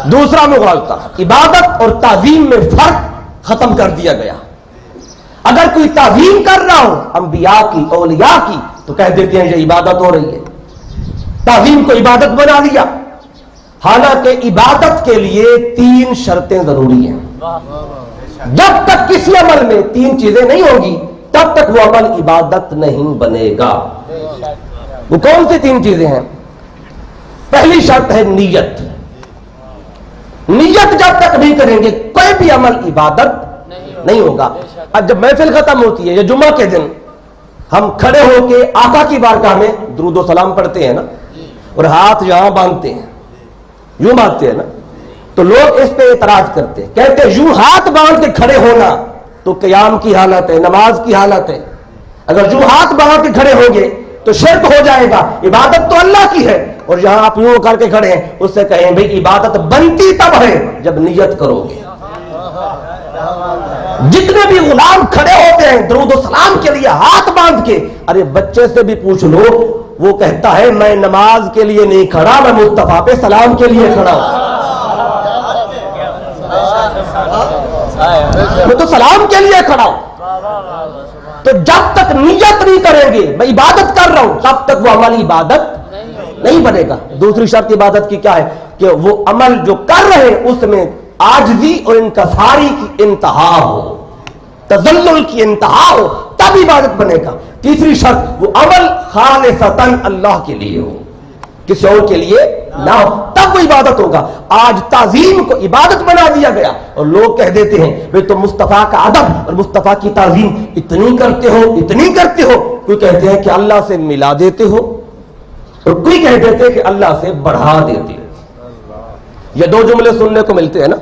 دوسرا مغالطہ، عبادت اور تعظیم میں فرق ختم کر دیا گیا۔ اگر کوئی تعظیم کر رہا ہو انبیاء کی، اولیاء کی، تو کہہ دیتے ہیں یہ عبادت ہو رہی ہے، تعظیم کو عبادت بنا لیا۔ حالانکہ عبادت کے لیے 3 شرطیں ضروری ہیں۔ جب تک کسی عمل میں 3 چیزیں نہیں ہوگی تب تک وہ عمل عبادت نہیں بنے گا۔ وہ کون سی 3 چیزیں ہیں؟ پہلی شرط ہے نیت۔ نیت جب تک نہیں کریں گے کوئی بھی عمل عبادت نہیں ہوگا۔ اب جب محفل ختم ہوتی ہے یا جمعہ کے دن ہم کھڑے ہو کے آقا کی بارگاہ میں درود و سلام پڑھتے ہیں نا، اور ہاتھ یہاں باندھتے ہیں، یوں باندھتے ہیں نا، تو لوگ اس پہ اعتراض کرتے ہیں، کہتے ہیں یوں ہاتھ باندھ کے کھڑے ہونا تو قیام کی حالت ہے، نماز کی حالت ہے۔ اگر یوں ہاتھ باندھ کے کھڑے ہوں گے تو شرک ہو جائے گا، عبادت تو اللہ کی ہے، اور یہاں آپ یوں کر کے کھڑے ہیں، اس سے کہیں بھئی عبادت بنتی تب ہے جب نیت کرو گے۔ جتنے بھی غلام کھڑے ہوتے ہیں درود و سلام کے لیے ہاتھ باندھ کے، ارے بچے سے بھی پوچھ لو، وہ کہتا ہے میں نماز کے لیے نہیں کھڑا، میں مصطفیٰ پہ سلام کے لیے کھڑا ہوں، میں تو سلام کے لیے کھڑا ہوں۔ تو جب تک نیت نہیں کریں گے میں عبادت کر رہا ہوں تب تک وہ عمل عبادت نہیں بنے گا۔ دوسری شرط عبادت کی کیا ہے؟ کہ وہ عمل جو کر رہے ہیں اس میں عاجزی اور انکساری کی انتہا ہو، تذلل کی انتہا ہو، تب عبادت بنے گا۔ تیسری شرط وہ عمل خالصتاً اللہ کے لیے ہو، کسی اور کے لیے نہ ہو، تب وہ عبادت ہوگا۔ آج تعظیم کو عبادت بنا دیا گیا اور لوگ کہہ دیتے ہیں بھئی تم مصطفیٰ کا ادب اور مصطفیٰ کی تعظیم اتنی کرتے ہو، اتنی کرتے ہو۔ کوئی کہتے ہیں کہ اللہ سے ملا دیتے ہو، اور کوئی کہہ دیتے ہیں کہ اللہ سے بڑھا دیتے ہو۔ یہ 2 جملے سننے کو ملتے ہیں نا۔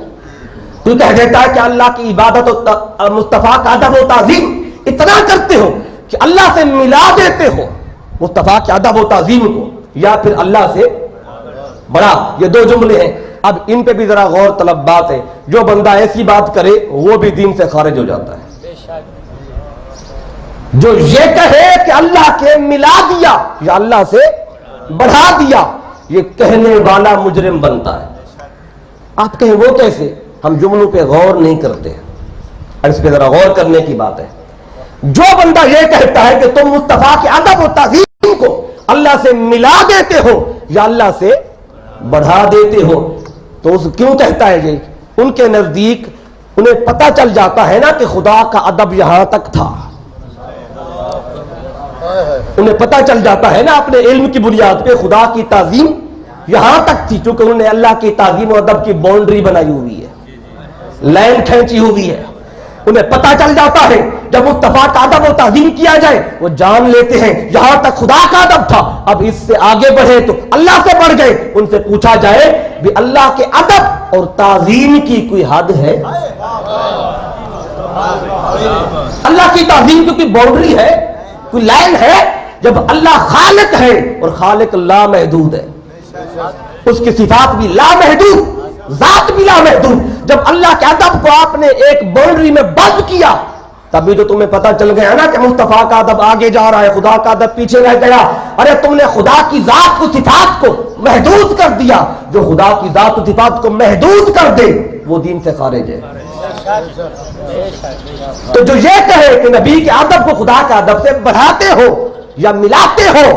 کوئی کہہ دیتا ہے کہ اللہ کی عبادت اور مصطفیٰ کا ادب و تعظیم اتنا کرتے ہو کہ اللہ سے ملا دیتے ہو مصطفیٰ کے ادب و تعظیم کو، یا پھر اللہ سے بڑا۔ یہ 2 جملے ہیں، اب ان پہ بھی ذرا غور طلب بات ہے۔ جو بندہ ایسی بات کرے وہ بھی دین سے خارج ہو جاتا ہے۔ جو یہ کہے کہ اللہ کے ملا دیا یا اللہ سے بڑھا دیا، یہ کہنے والا مجرم بنتا ہے۔ آپ کہیں وہ کیسے؟ ہم جملوں پہ غور نہیں کرتے، اور اس پہ ذرا غور کرنے کی بات ہے۔ جو بندہ یہ کہتا ہے کہ تم مصطفیٰ کے ادب و تعظیم کو اللہ سے ملا دیتے ہو یا اللہ سے بڑھا دیتے ہو، تو اس کیوں کہتا ہے یہ؟ ان کے نزدیک انہیں پتہ چل جاتا ہے نا کہ خدا کا ادب یہاں تک تھا، انہیں پتہ چل جاتا ہے نا اپنے علم کی بنیاد پہ خدا کی تعظیم یہاں تک تھی، چونکہ انہوں نے اللہ کی تعظیم و ادب کی باؤنڈری بنائی ہوئی ہے، لائن کھینچی ہوئی ہے۔ انہیں پتہ چل جاتا ہے جب مصطفیٰ کا ادب و تعظیم کیا جائے وہ جان لیتے ہیں یہاں تک خدا کا ادب تھا، اب اس سے آگے بڑھے تو اللہ سے بڑھ گئے۔ ان سے پوچھا جائے بھی اللہ کے ادب اور تعظیم کی کوئی حد ہے؟ اللہ کی تعظیم کی کوئی باؤنڈری ہے، کوئی لائن ہے؟ جب اللہ خالق ہے اور خالق لامحدود ہے، اس کی صفات بھی لامحدود، ذات بھی لامحدود، جب اللہ کے ادب کو آپ نے ایک باؤنڈری میں بند کیا تبھی تو تمہیں پتہ چل گیا نا کہ مصطفیٰ کا ادب آگے جا رہا ہے، خدا کا ادب پیچھے رہ گیا۔ ارے تم نے خدا کی ذات کو، صفات کو محدود کر دیا۔ جو خدا کی ذات و صفات کو محدود کر دے وہ دین سے خارج ہے۔ تو جو یہ کہے کہ نبی کے ادب کو خدا کے ادب سے بڑھاتے ہو یا ملاتے ہو،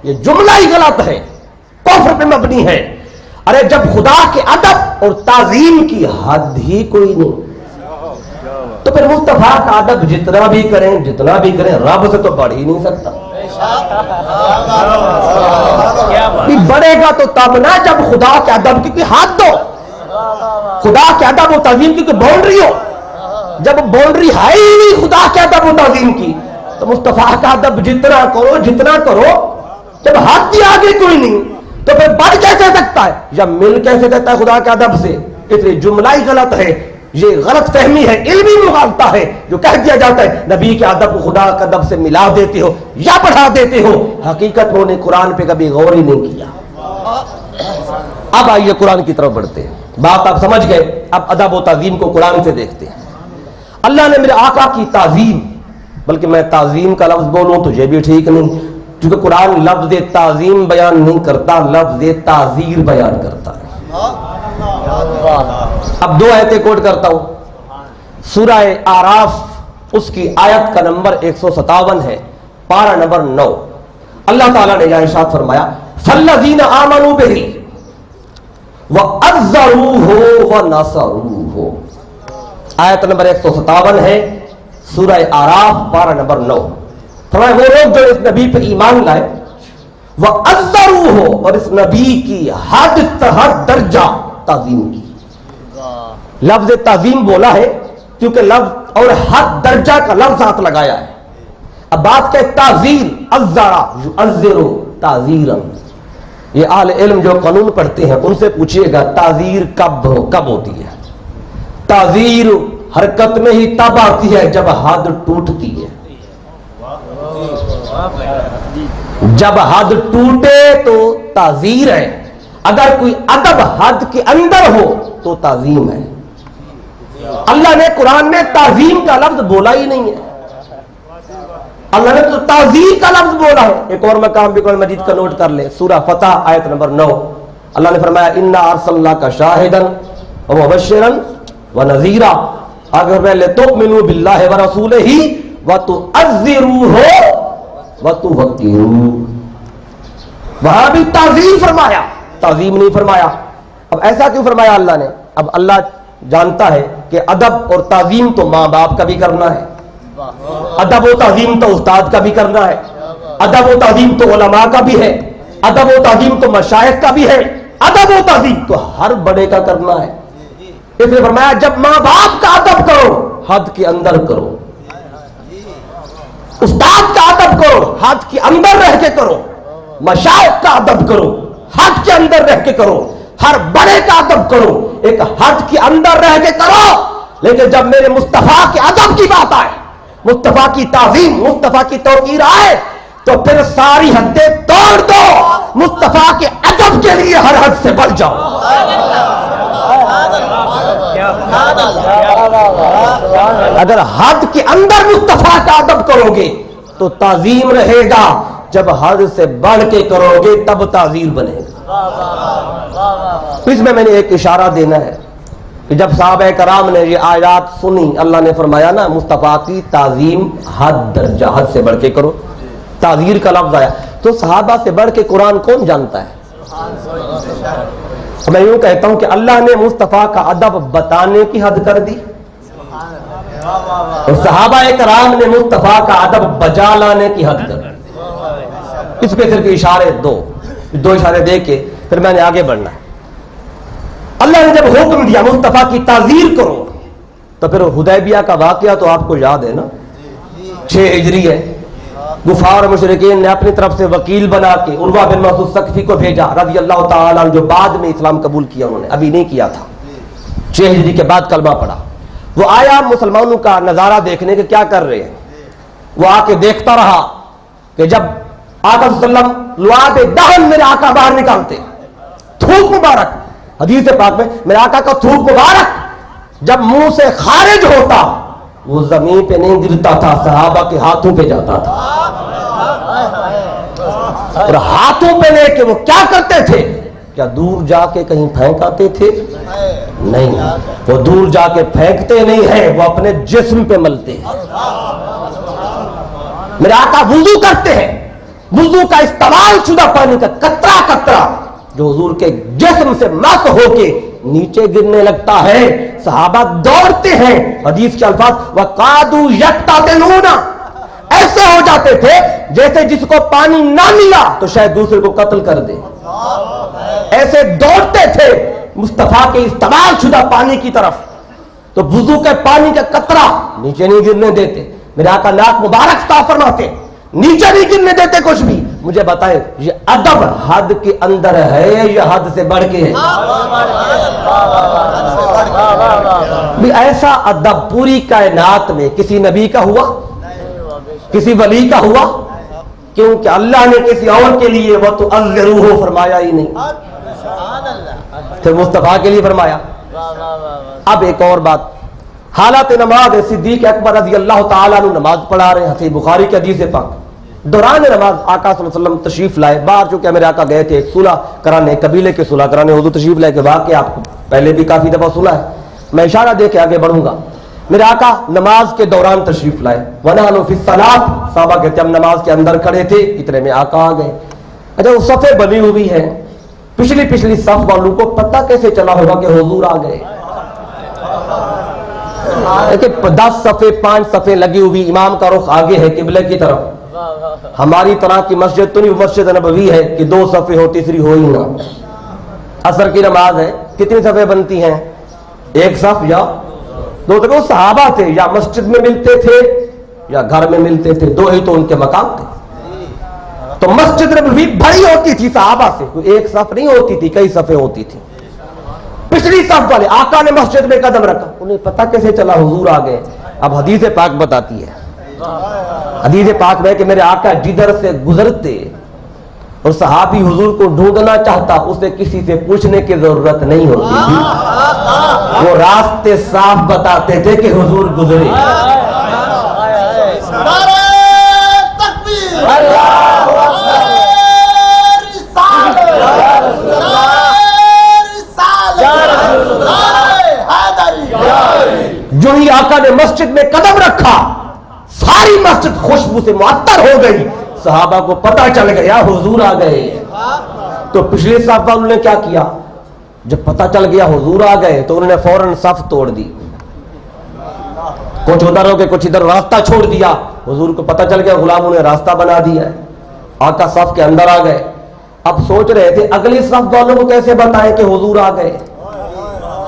یہ جملہ ہی غلط ہے، کفر پہ مبنی ہے۔ ارے جب خدا کے ادب اور تعظیم کی حد ہی کوئی نہیں تو پھر مصطفیٰ کا ادب جتنا بھی کریں رب سے تو بڑھ ہی نہیں سکتا۔ بڑھے گا تو تب نہ جب خدا کے ادب کی کوئی حد ہو، خدا کے ادب و تعظیم کی کوئی باؤنڈری ہو۔ جب باؤنڈری ہے ہی نہیں خدا کے ادب و تعظیم کی تو مصطفیٰ کا ادب جتنا کرو، جب حد ہی آگے کوئی نہیں تو پھر بڑھ کیسے سکتا ہے یا مل کیسے سکتا ہے خدا کے ادب سے؟ اس لیے جملہ ہی غلط ہے، یہ غلط فہمی ہے، علمی مغالطہ ہے جو کہہ دیا جاتا ہے نبی کے ادب کو خدا کے ادب سے ملا دیتے ہو یا بڑھا دیتے ہو۔ حقیقت میں انہیں قرآن پہ کبھی غور ہی نہیں کیا۔ اب آئیے قرآن کی طرف بڑھتے ہیں، بات آپ سمجھ گئے، اب ادب و تعظیم کو قرآن سے دیکھتے ہیں۔ اللہ نے میرے آقا کی تعظیم، بلکہ میں تعظیم کا لفظ بولوں تو یہ بھی ٹھیک نہیں، کیونکہ قرآن لفظ تعظیم بیان نہیں کرتا، لفظ تعزیر بیان کرتا ہے۔ اب دو آیتیں کوٹ کرتا ہوں. سورہ آراف اس کی آیت کا نمبر 157 ہے، پارہ نمبر 9. اللہ تعالیٰ نے یہاں ارشاد فرمایا فَالَّذِينَ آمَنُوا بِهِ وَعَزَّرُوهُ وَنَصَرُوهُ. آیت نمبر 157 ہے سورہ آراف پارہ نمبر 9. فرمایا وہ لوگ جو اس نبی پہ ایمان لائے، وَعَزَّرُوهُ، اور اس نبی کی حد تحد درجہ تعظیم کی. لفظ تعظیم بولا ہے کیونکہ لفظ اور حد درجہ کا لفظ ہاتھ لگایا ہے. اب بات کہ تعزیر، عزرا یعزر تعزیرا، یہ اہل علم جو قانون پڑھتے ہیں ان سے پوچھئے گا تعزیر کب ہوتی ہے. تعزیر حرکت میں ہی تب آتی ہے جب حد ٹوٹتی ہے. جب حد ٹوٹے تو تعزیر ہے، اگر کوئی ادب حد کے اندر ہو تو تعظیم ہے. اللہ نے قرآن میں تعظیم کا لفظ بولا ہی نہیں ہے، اللہ نے تو تعظیم کا لفظ بولا ہے. ایک اور مقام بھی قرآن مجید کا نوٹ کر لیں، سورہ فتح آیت نمبر 9. اللہ نے فرمایا انا ارسلناک شاہدا ومبشرا ونذیرا. آگے پہلے تؤمنوا باللہ ورسولہ وتعزروہ وتوقروہ. وہاں بھی تعظیم فرمایا، تعظیم نہیں فرمایا. اب ایسا کیوں فرمایا اللہ نے؟ اب اللہ جانتا ہے کہ ادب اور تعظیم تو ماں باپ کا بھی کرنا ہے، ادب و تعظیم تو استاد کا بھی کرنا ہے، ادب و تعظیم تو علماء کا بھی ہے، ادب و تعظیم تو مشائخ کا بھی ہے، ادب و تعظیم تو ہر بڑے کا کرنا ہے. اس نے فرمایا جب ماں باپ کا ادب کرو حد کے اندر کرو، استاد کا ادب کرو حد کے اندر رہ کے کرو، مشائخ کا ادب کرو حد کے اندر رہ کے کرو، ہر بڑے کا ادب کرو ایک حد کے اندر رہ کے کرو. لیکن جب میرے مصطفیٰ کے ادب کی بات آئے، مصطفیٰ کی تعظیم، مصطفیٰ کی توقیر آئے تو پھر ساری حدیں توڑ دو، مصطفیٰ کے ادب کے لیے ہر حد سے بڑھ جاؤ. اگر حد کے اندر مصطفیٰ کا ادب کرو گے تو تعظیم رہے گا، جب حد سے بڑھ کے کرو گے تب تعظیم بنے گا. اس میں نے ایک اشارہ دینا ہے کہ جب صحابہ کرام نے یہ آیات سنی، اللہ نے فرمایا نا مصطفیٰ کی تعظیم حد درجہ، حد سے بڑھ کے کرو، تعظیر کا لفظ آیا تو صحابہ سے بڑھ کے قرآن کون جانتا ہے؟ میں یوں کہتا ہوں کہ اللہ نے مصطفیٰ کا ادب بتانے کی حد کر دی اور صحابہ کرام نے مصطفیٰ کا ادب بجا لانے کی حد کر دی. اس پہ صرف اشارے دو اشارے دے کے پھر میں نے آگے بڑھنا ہے. اللہ نے جب حکم دیا مصطفیٰ کی تعظیر کرو تو پھر حدیبیہ کا واقعہ تو آپ کو یاد ہے نا، 6 ہجری ہے. کفار اور مشرکین نے اپنی طرف سے وکیل بنا کے عروہ بن مسعود ثقفی کو بھیجا رضی اللہ تعالیٰ عنہ، جو بعد میں اسلام قبول کیا، انہوں نے ابھی نہیں کیا تھا، 6 ہجری کے بعد کلمہ پڑھا. وہ آیا مسلمانوں کا نظارہ دیکھنے کے کیا کر رہے ہیں. وہ آ کے دیکھتا رہا کہ جب آقا صلی اللہ علیہ وسلم لعاب دہن میرے آقا باہر نکالتے، تھوک مبارک، حدیث پاک میں میرے آقا کا تھوک مبارک جب منہ سے خارج ہوتا وہ زمین پہ نہیں گرتا تھا، صحابہ کے ہاتھوں پہ جاتا تھا. اور ہاتھوں پہ لے کے وہ کیا کرتے تھے؟ کیا دور جا کے کہیں پھینک آتے تھے؟ نہیں، وہ دور جا کے پھینکتے نہیں ہیں، وہ اپنے جسم پہ ملتے ہیں. میرے آقا وضو کرتے ہیں، وضو کا استعمال شدہ پانی کا قطرہ قطرہ جو حضور کے جسم سے مس ہو کے نیچے گرنے لگتا ہے، صحابہ دوڑتے ہیں. حدیث کے الفاظ وَقَادُوا يَقْتَتِلُونَ، ایسے ہو جاتے تھے جیسے جس کو پانی نہ ملا تو شاید دوسرے کو قتل کر دے. ایسے دوڑتے تھے مصطفیٰ کے استعمال شدہ پانی کی طرف. تو وضو کے پانی کا قطرہ نیچے نہیں گرنے دیتے. میرے آقا ناک مبارک صاف فرماتے، نیچے نہیں گرنے دیتے کچھ بھی. مجھے بتائیں یہ ادب حد کے اندر ہے یا حد سے بڑھ کے ہے؟ بھی ایسا ادب پوری کائنات میں کسی نبی کا ہوا، کسی ولی کا ہوا؟ کیونکہ اللہ نے کسی اور کے لیے وہ تو اذروہ فرمایا ہی نہیں، پھر مصطفیٰ کے لیے فرمایا. اب ایک اور بات، حالات نماز صدیق اکبر رضی اللہ تعالیٰ عنہ نماز پڑھا رہے ہیں، صحیح بخاری کی حدیث پاک. دوران نماز آقا صلی اللہ علیہ وسلم تشریف لائے. باہر چونکہ میرے آقا گئے تھے صلح کرانے، قبیلے کے صلح کرانے، حضور تشریف لائے کے واقعہ آپ کو پہلے بھی کافی دفعہ سنا ہے، میں اشارہ دے کے آگے بڑھوں گا. میرے آقا نماز کے دوران تشریف لائے، وَنَحْنُ فِي الصَّلَاةِ، صحابہ کہتے ہیں ہم نماز کے اندر کھڑے تھے، اتنے میں آقا آ گئے. اچھا وہ صفیں بنی ہوئی ہیں، پچھلی صف والوں کو پتہ کیسے چلا ہوگا کہ حضور آ گئے؟ 10 صفیں 5 صفیں لگی ہوئی، امام کا رخ آگے ہے قبلے کی طرف. ہماری طرح کی مسجد تو نہیں، مسجد نبوی ہے کہ 2 صفیں ہو تیسری ہو ہی نہ. عصر کی نماز ہے، کتنی صفیں بنتی ہیں؟ 1 صف یا 2. تو وہ صحابہ تھے، یا مسجد میں ملتے تھے یا گھر میں ملتے تھے، 2 ہی تو ان کے مقام تھے. تو مسجد نبوی بڑی ہوتی تھی صحابہ سے، کوئی 1 صف نہیں ہوتی تھی، کئی صفیں ہوتی تھی. پچھلی صف والے آقا نے مسجد میں قدم رکھا، انہیں پتہ کیسے چلا حضور آ گئے؟ اب حدیث پاک بتاتی ہے، حدیث پاک میں کہ میرے آقا جدھر سے گزرتے اور صحابی حضور کو ڈھونڈنا چاہتا، اسے کسی سے پوچھنے کی ضرورت نہیں ہوتی تھی، وہ راستے صاف بتاتے تھے کہ حضور گزرے. جو ہی آقا نے مسجد میں قدم رکھا، ساری مسجد خوشبو سے معطر ہو گئی. صحابہ کو پتہ چل گیا حضور آ گئے. تو پچھلے صف والوں نے کیا کیا؟ جب پتہ چل گیا حضور آ گئے تو انہوں نے فوراً صف توڑ دی، کچھ ادھر ہو کے کچھ ادھر، راستہ چھوڑ دیا. حضور کو پتہ چل گیا غلاموں نے راستہ بنا دیا ہے. آقا صف کے اندر آ گئے. اب سوچ رہے تھے اگلی صف والوں کو کیسے بتائیں کہ حضور آ گئے.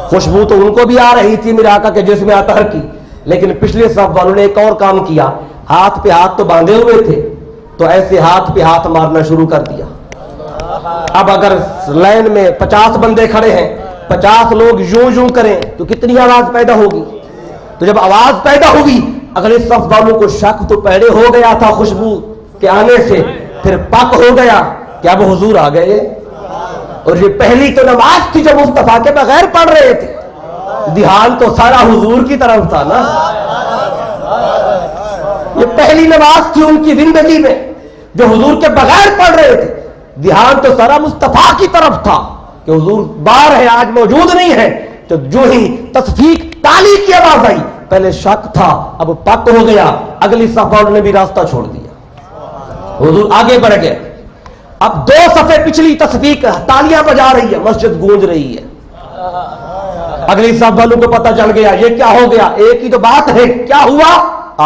خوشبو تو ان کو بھی آ رہی تھی میرے آقا کے جسم اطہر کی، لیکن پچھلے صف والوں نے ایک اور کام کیا. ہاتھ پہ ہاتھ تو باندھے ہوئے تھے، تو ایسے ہاتھ پہ ہاتھ مارنا شروع کر دیا. اب اگر لائن میں 50 بندے کھڑے ہیں، 50 لوگ یوں کریں تو کتنی آواز پیدا ہوگی؟ تو جب آواز پیدا ہوگی، اگلے صف والوں کو شک تو پہلے ہو گیا تھا خوشبو کے آنے سے، پھر پک ہو گیا کہ اب حضور آ گئے. اور یہ پہلی تو نماز تھی جو مصطفیٰ کے بغیر پڑھ رہے تھے، دھیان تو سارا حضور کی طرف تھا نا. یہ پہلی نماز تھی ان کی زندگی میں جو حضور کے بغیر پڑھ رہے تھے، دھیان تو سارا مصطفیٰ کی طرف تھا کہ حضور باہر ہے، آج موجود نہیں ہے. تو جو ہی تصفیق تالی کی آواز آئی، پہلے شک تھا اب پک ہو گیا. اگلی صف والوں نے بھی راستہ چھوڑ دیا، حضور آگے بڑھ گئے. اب 2 صفیں پچھلی تصفیق تالیاں بجا رہی ہے، مسجد گونج رہی ہے. اگلی صف والوں کو پتہ چل گیا یہ کیا ہو گیا، ایک ہی تو بات ہے، کیا ہوا؟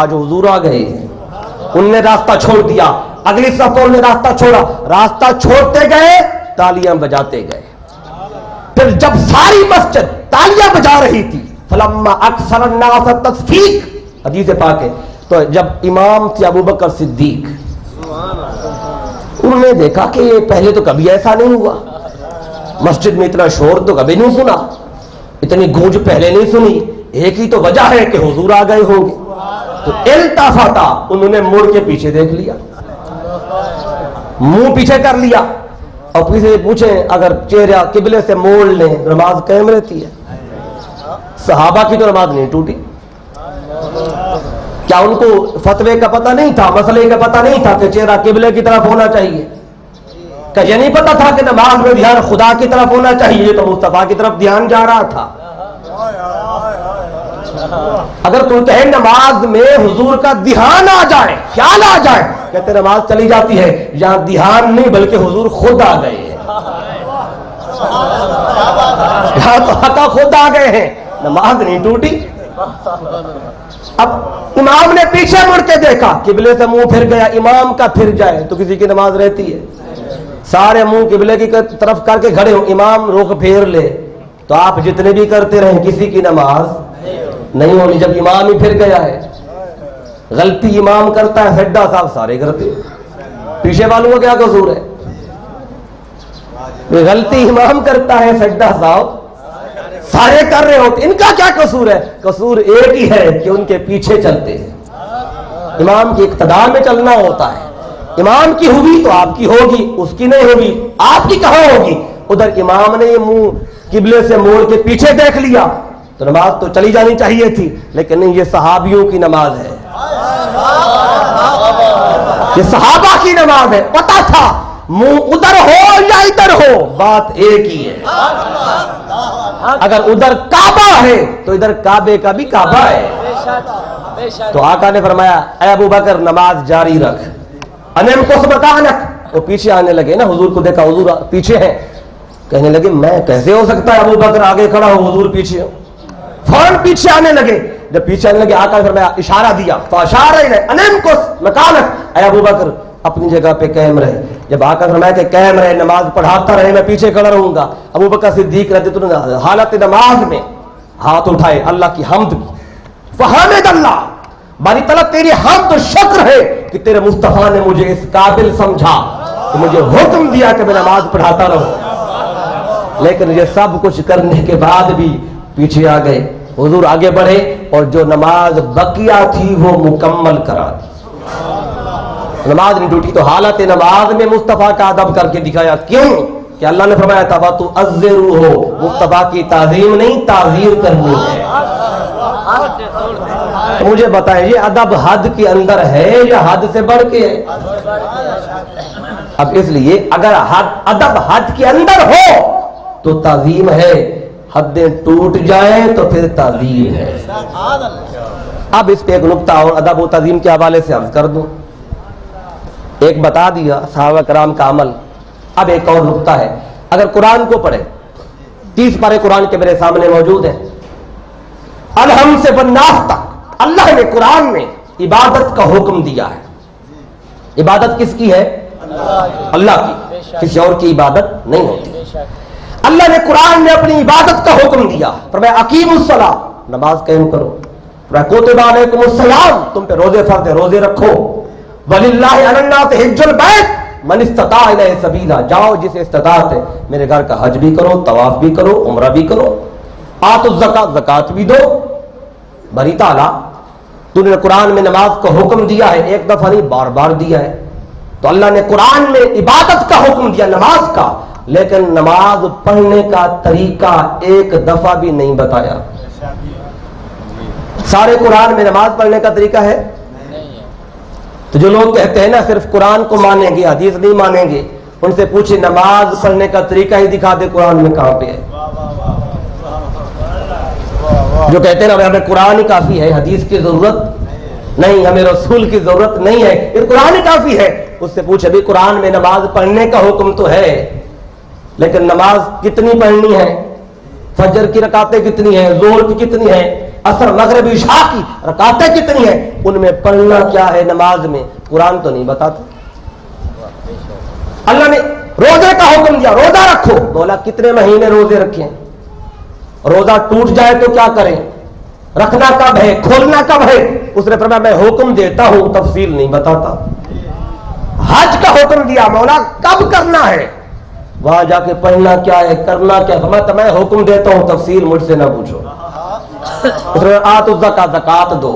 آج حضور آ گئے. ان نے راستہ چھوڑ دیا، اگلی صف والوں نے راستہ چھوڑا. راستہ چھوڑتے گئے، تالیاں بجاتے گئے. پھر جب ساری مسجد تالیاں بجا رہی تھی، فلما اکثر الناس تصفیق، حدیث پاک ہے، تو جب امام تھے ابو بکر صدیق، انہوں نے دیکھا کہ یہ پہلے تو کبھی ایسا نہیں ہوا، مسجد میں اتنا شور تو کبھی نہیں سنا، اتنی گونج پہلے نہیں سنی. ایک ہی تو وجہ ہے کہ حضور آ گئے ہوں گے. تو التفاتا، انہوں نے مڑ کے پیچھے دیکھ لیا، منہ پیچھے کر لیا، اور پیچھے پوچھیں اگر چہرہ قبلے سے موڑ لیں نماز قائم رہتی ہے. صحابہ کی تو نماز نہیں ٹوٹی. کیا ان کو فتوے کا پتہ نہیں تھا، مسئلے کا پتہ نہیں تھا کہ چہرہ قبلے کی طرف ہونا چاہیے؟ کیا یہ نہیں پتہ تھا کہ نماز میں دھیان خدا کی طرف ہونا چاہیے؟ یہ تو مصطفیٰ کی طرف دھیان جا رہا تھا. اگر تم کہیں نماز میں حضور کا دھیان آ جائے، خیال آ جائے، کہتے نماز چلی جاتی ہے. یہاں دھیان نہیں بلکہ حضور خود آ گئے ہیں. یہاں تو آقا خود آ گئے ہیں، نماز نہیں ٹوٹی. اب امام نے پیچھے مڑ کے دیکھا، قبلے سے منہ پھر گیا. امام کا پھر جائے تو کسی کی نماز رہتی ہے؟ سارے منہ قبلے کی طرف کر کے کھڑے ہو، امام رخ پھیر لے تو آپ جتنے بھی کرتے رہیں کسی کی نماز نہیں ہونی. جب امام ہی پھر گیا ہے، غلطی امام کرتا ہے، سجدہ صاحب سارے کرتے ہیں، پیچھے والوں کا کیا قصور ہے؟ غلطی امام کرتا ہے، سجدہ صاحب سارے کر رہے ہوتے، ان کا کیا قصور ہے؟ قصور ایک ہی ہے کہ ان کے پیچھے چلتے ہیں. امام کی اقتداء میں چلنا ہوتا ہے. امام کی ہوگی تو آپ کی ہوگی، اس کی نہیں ہوگی آپ کی کہاں ہوگی؟ ادھر امام نے یہ منہ قبلے سے موڑ کے پیچھے دیکھ لیا تو نماز تو چلی جانی چاہیے تھی، لیکن نہیں، یہ صحابیوں کی نماز ہے، یہ صحابہ کی نماز ہے. پتا تھا منہ ادھر ہو یا ادھر ہو بات ایک ہی ہے. اگر ادھر کعبہ ہے تو ادھر کعبے کا بھی کعبہ ہے. تو آقا نے فرمایا اے ابو بکر نماز جاری رکھ. انم کو سبقانک، وہ پیچھے آنے لگے نا، حضور کو دیکھا حضور پیچھے ہیں، کہنے لگے میں کیسے ہو سکتا ہے ابو بکر آگے کھڑا ہو حضور پیچھے ہو. فوراً پیچھے آنے لگے. جب پیچھے آنے لگے آقا نے فرمایا اشارہ دیا فاشار انم کو مکانک، اے ابو بکر اپنی جگہ پہ قائم رہے. جب آقا نے فرمایا کہ قائم رہے، نماز پڑھاتا رہے، میں پیچھے کھڑا رہوں گا. ابو بکر صدیق رضی اللہ عنہ حالت نماز میں ہاتھ اٹھائے، اللہ کی حمد کی. فحمد اللہ، باری تعالیٰ تیری حمد و شکر ہے کہ تیرے مصطفیٰ نے مجھے اس قابل سمجھا کہ مجھے حکم دیا کہ میں نماز پڑھاتا رہوں. لیکن یہ سب کچھ کرنے کے بعد بھی پیچھے آ گئے. حضور آگے بڑھے اور جو نماز بقیہ تھی وہ مکمل کرا دی. نماز نہیں ٹوٹی. تو حالت نماز میں مصطفیٰ کا ادب کر کے دکھایا. کیوں کہ اللہ نے فرمایا تھا وَتُعَذِّرُوهُ، مصطفیٰ کی تعظیم نہیں تعذیر کرنی ہے. تو مجھے بتائیں یہ ادب حد کے اندر ہے یا حد سے بڑھ کے ہے؟ اب اس لیے اگر ادب حد کے اندر ہو تو تعظیم ہے، حدیں ٹوٹ جائیں تو پھر تعظیم ہے. اب اس پہ ایک نقطہ اور ادب و تعظیم کے حوالے سے عرض کر دوں. ایک بتا دیا صحابہ کرام کا عمل. اب ایک اور نقطہ ہے. اگر قرآن کو پڑھے، 30 پارے قرآن کے میرے سامنے موجود ہیں، الحم سے بالناس تک اللہ نے قرآن میں عبادت کا حکم دیا ہے. عبادت کس کی ہے؟ اللہ کی، کسی اور کی عبادت نہیں ہوتی. اللہ نے قرآن میں اپنی عبادت کا حکم دیا. فرمایا اقیموا الصلاۃ، نماز قائم کرو. فرمایا کتب علیکم الصیام، تم پہ روزے فرض ہیں، روزے رکھو. وَلِلَّهِ عَلَى النَّاسِ حِجُّ الْبَيْتِ مَنِ اسْتَطَاعَ إِلَيْهِ سَبِيلًا، جاؤ جسے استطاعت ہے میرے گھر کا حج بھی کرو، طواف بھی کرو، عمرہ بھی کرو. آتوا الزکاۃ، زکات بھی دو. بری تعالیٰ تو نے قرآن میں نماز کا حکم دیا ہے، ایک دفعہ نہیں بار بار دیا ہے. تو اللہ نے قرآن میں عبادت کا حکم دیا نماز کا، لیکن نماز پڑھنے کا طریقہ ایک دفعہ بھی نہیں بتایا. سارے قرآن میں نماز پڑھنے کا طریقہ ہے؟ تو جو لوگ کہتے ہیں نا صرف قرآن کو مانیں گے حدیث نہیں مانیں گے، ان سے پوچھیں نماز پڑھنے کا طریقہ ہی دکھا دے قرآن میں کہاں پہ ہے. جو کہتے ہیں نا ہمیں قرآن ہی کافی ہے، حدیث کی ضرورت نہیں، ہمیں رسول کی ضرورت نہیں ہے، یہ قرآن ہی کافی ہے. اس سے پوچھے بھی قرآن میں نماز پڑھنے کا حکم تو ہے، لیکن نماز کتنی پڑھنی ہے؟ فجر کی رکعتیں کتنی ہیں؟ ظہر کی کتنی ہیں؟ عصر مغرب عشاء کی رکعتیں کتنی ہیں؟ ان میں پڑھنا کیا ہے نماز میں؟ قرآن تو نہیں بتاتا. اللہ نے روزے کا حکم دیا، روزہ رکھو. بولا کتنے مہینے روزے رکھیں؟ روزہ ٹوٹ جائے تو کیا کریں؟ رکھنا کب ہے؟ کھولنا کب ہے؟ اس نے فرمایا میں حکم دیتا ہوں، تفصیل نہیں بتاتا. حج کا حکم دیا، مولا کب کرنا ہے؟ وہاں جا کے پڑھنا کیا ہے، کرنا کیا؟ فرمایا میں حکم دیتا ہوں، تفصیل مجھ سے نہ پوچھو. آتوا الزکاۃ، زکات دو.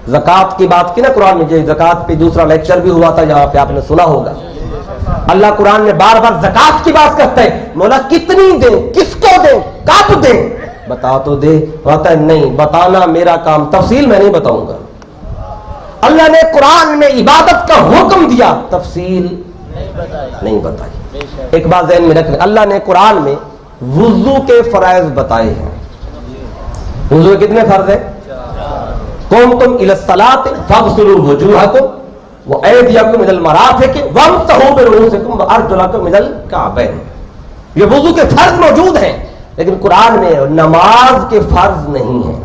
زکات کی بات کی نا قرآن میں، یہ زکات پہ دوسرا لیکچر بھی ہوا تھا یہاں پہ، آپ نے سنا ہوگا. اللہ قرآن میں بار بار زکات کی بات کرتا ہے. مولا کتنی دیں، کس کو دیں، کب دیں؟ بتا تو دے. بتا نہیں بتانا میرا کام، تفصیل میں نہیں بتاؤں گا. اللہ نے قرآن میں عبادت کا حکم دیا، تفصیل نہیں بتائی. ایک بات ذہن میں رکھیں، اللہ نے قرآن میں وضو کے فرائض بتائے ہیں. وضو کتنے فرض ہیں؟ قمتم الی الصلاۃ فاغسلوا وجوہکم وایدیکم الی المرافق وامسحوا برؤوسکم وارجلکم الی الکعبین. یہ وضو کے فرض موجود ہیں، لیکن قرآن میں نماز کے فرض نہیں ہیں.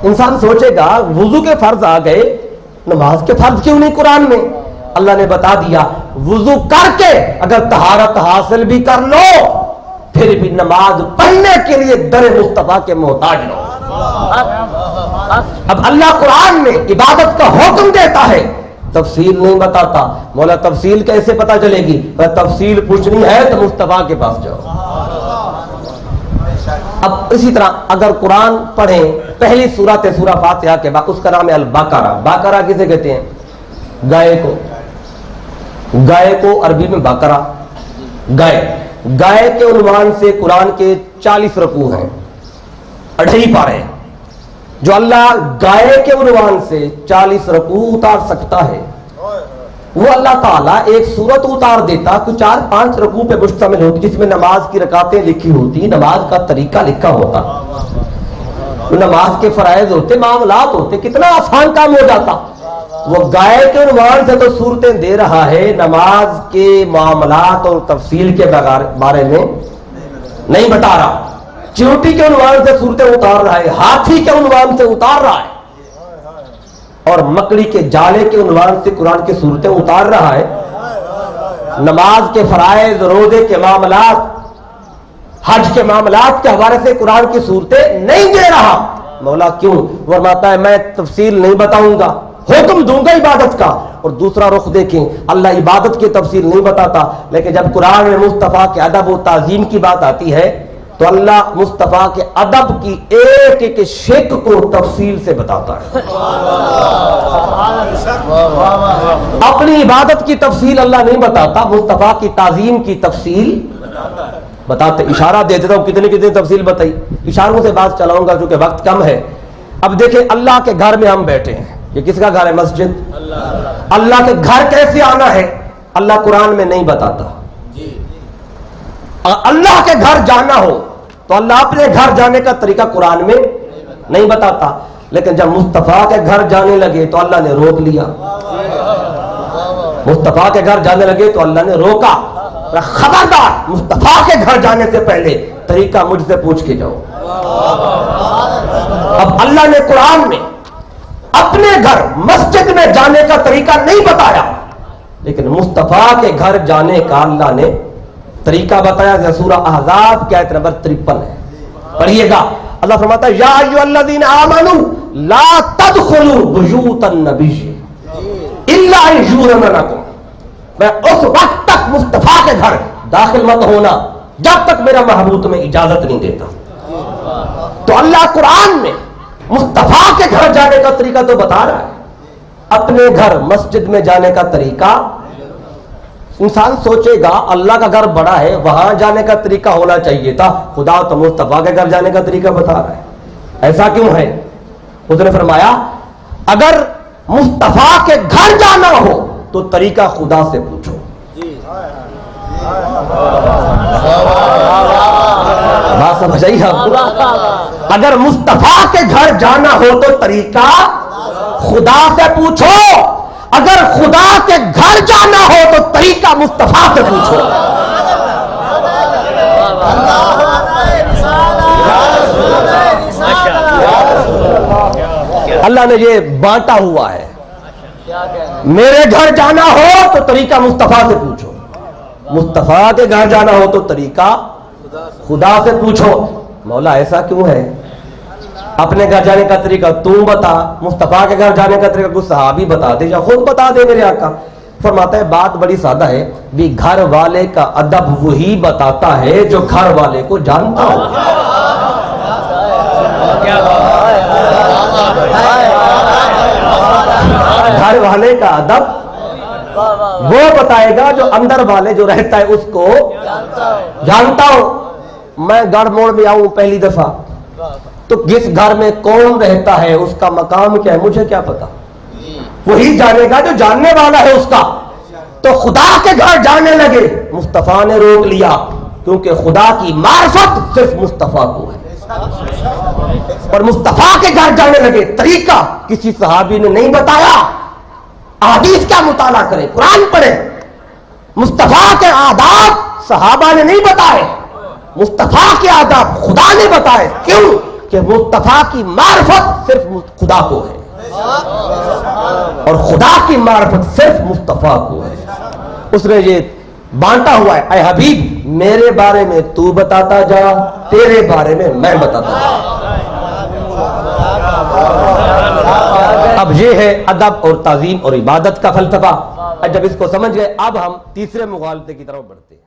انسان سوچے گا وضو کے فرض آ گئے، نماز کے فرض کیوں نہیں قرآن میں؟ اللہ نے بتا دیا وضو کر کے اگر طہارت حاصل بھی کر لو پھر بھی نماز پڑھنے کے لیے در مصطفیٰ کے محتاج رہو. اب اللہ قرآن میں عبادت کا حکم دیتا ہے، تفصیل نہیں بتاتا. مولا تفصیل کیسے پتا چلے گی؟ تفصیل پوچھنی ہے تو مصطفیٰ کے پاس جاؤ. اب اسی طرح اگر قرآن پڑھیں پہلی سورت ہے سورہ فاتحہ کے بعد، اس کا نام ہے البقرہ. بقرہ کسے کہتے ہیں؟ گائے کو. گائے کو عربی میں بقرہ. گائے کے عنوان سے قرآن کے 40 رکوع ہیں، 2.5 پارے. جو اللہ گائے کے عنوان سے 40 رکوع اتار سکتا ہے وہ اللہ تعالیٰ ایک صورت اتار دیتا کہ 4-5 رکوع پہ مشتمل ہوتی، جس میں نماز کی رکعتیں لکھی ہوتی، نماز کا طریقہ لکھا ہوتا، نماز کے فرائض ہوتے، معاملات ہوتے، کتنا آسان کام ہو جاتا۔ وہ گائے کے عنوان سے تو صورتیں دے رہا ہے، نماز کے معاملات اور تفصیل کے بارے میں نہیں بتا رہا۔ چیونٹی کے عنوان سے صورتیں اتار رہا ہے، ہاتھی کے عنوان سے اتار رہا ہے، اور مکڑی کے جالے کے عنوان سے قرآن کی صورتیں اتار رہا ہے۔ نماز کے فرائض، روزے کے معاملات، حج کے معاملات کے حوالے سے قرآن کی صورتیں نہیں دے رہا۔ مولا کیوں؟ فرماتا ہے میں تفصیل نہیں بتاؤں گا، حکم دوں گا عبادت کا۔ اور دوسرا رخ دیکھیں، اللہ عبادت کی تفصیل نہیں بتاتا، لیکن جب قرآن میں مصطفیٰ کے ادب و تعظیم کی بات آتی ہے تو اللہ مصطفیٰ کے ادب کی ایک ایک شک کو تفصیل سے بتاتا ہے۔ اپنی عبادت کی تفصیل اللہ نہیں بتاتا، مصطفیٰ کی تعظیم کی تفصیل بتاتے۔ اشارہ دے دیتا ہوں کتنی تفصیل بتائی، اشاروں سے بات چلاؤں گا چونکہ وقت کم ہے۔ اب دیکھیں اللہ کے گھر میں ہم بیٹھے ہیں، یہ کس کا گھر ہے؟ مسجد۔ اللہ کے گھر کیسے آنا ہے اللہ قرآن میں نہیں بتاتا۔ اللہ کے گھر جانا ہو تو اللہ اپنے گھر جانے کا طریقہ قرآن میں نہیں بتاتا، لیکن جب مصطفیٰ کے گھر جانے لگے تو اللہ نے روک لیا۔ مصطفیٰ کے گھر جانے لگے تو اللہ نے روکا، خبردار مصطفیٰ کے گھر جانے سے پہلے طریقہ مجھ سے پوچھ کے جاؤ۔ اب اللہ نے قرآن میں اپنے گھر مسجد میں جانے کا طریقہ نہیں بتایا، لیکن مصطفیٰ کے گھر جانے کا اللہ نے طریقہ بتایا۔ سورہ احزاب کی آیت نمبر 53 ہے، پڑھیے گا۔ اللہ فرماتا ہے یا ایھا الذین آمنوا لا تدخلوا بیوت النبی الا ان یؤذن لکم، میں اس وقت تک مصطفیٰ کے گھر داخل مت ہونا جب تک میرا محبوب تمہیں اجازت نہیں دیتا۔ تو اللہ قرآن میں مصطفیٰ کے گھر جانے کا طریقہ تو بتا رہا ہے، اپنے گھر مسجد میں جانے کا طریقہ۔ انسان سوچے گا اللہ کا گھر بڑا ہے، وہاں جانے کا طریقہ ہونا چاہیے تھا، خدا تو مصطفیٰ کے گھر جانے کا طریقہ بتا رہا ہے، ایسا کیوں ہے؟ اس نے فرمایا اگر مصطفیٰ کے گھر جانا ہو تو طریقہ خدا سے پوچھو۔ بات سمجھ آئی آپ کو؟ اگر مصطفیٰ کے گھر جانا ہو تو طریقہ خدا سے پوچھو، اگر خدا کے گھر جانا ہو تو طریقہ مصطفیٰ سے پوچھو۔ اللہ نے یہ بانٹا ہوا ہے، میرے گھر جانا ہو تو طریقہ مصطفیٰ سے پوچھو، مصطفیٰ کے گھر جانا ہو تو طریقہ خدا سے پوچھو۔ مولا ایسا کیوں ہے؟ اپنے گھر جانے کا طریقہ تو بتا، مصطفیٰ کے گھر جانے کا طریقہ کچھ صحابی بتا دے یا خود بتا دے میرے آقا۔ فرماتا ہے بات بڑی سادہ ہے، بھی گھر والے کا ادب وہی بتاتا ہے جو گھر والے کو جانتا ہو۔ گھر والے کا ادب وہ بتائے گا جو اندر والے جو رہتا ہے اس کو جانتا ہو۔ میں گڑھ موڑ میں آؤں پہلی دفعہ تو جس گھر میں کون رہتا ہے اس کا مقام کیا ہے مجھے کیا پتا، وہی جانے گا جو جاننے والا ہے اس کا۔ تو خدا کے گھر جانے لگے، مصطفیٰ نے روک لیا، کیونکہ خدا کی معرفت صرف مصطفیٰ کو ہے۔ اور مصطفیٰ کے گھر جانے لگے، طریقہ کسی صحابی نے نہیں بتایا۔ احادیث کا مطالعہ کریں، قرآن پڑھیں، مصطفیٰ کے آداب صحابہ نے نہیں بتائے، مصطفیٰ کے آداب خدا نے بتائے۔ کیوں؟ کہ مصطفیٰ کی معرفت صرف خدا کو ہے اور خدا کی معرفت صرف مصطفیٰ کو ہے۔ اس نے یہ بانٹا ہوا ہے، اے حبیب میرے بارے میں تو بتاتا جا، تیرے بارے میں بتاتا جا۔ اب یہ ہے ادب اور تعظیم اور عبادت کا فلسفہ۔ جب اس کو سمجھ گئے اب ہم تیسرے مغالطے کی طرف بڑھتے ہیں۔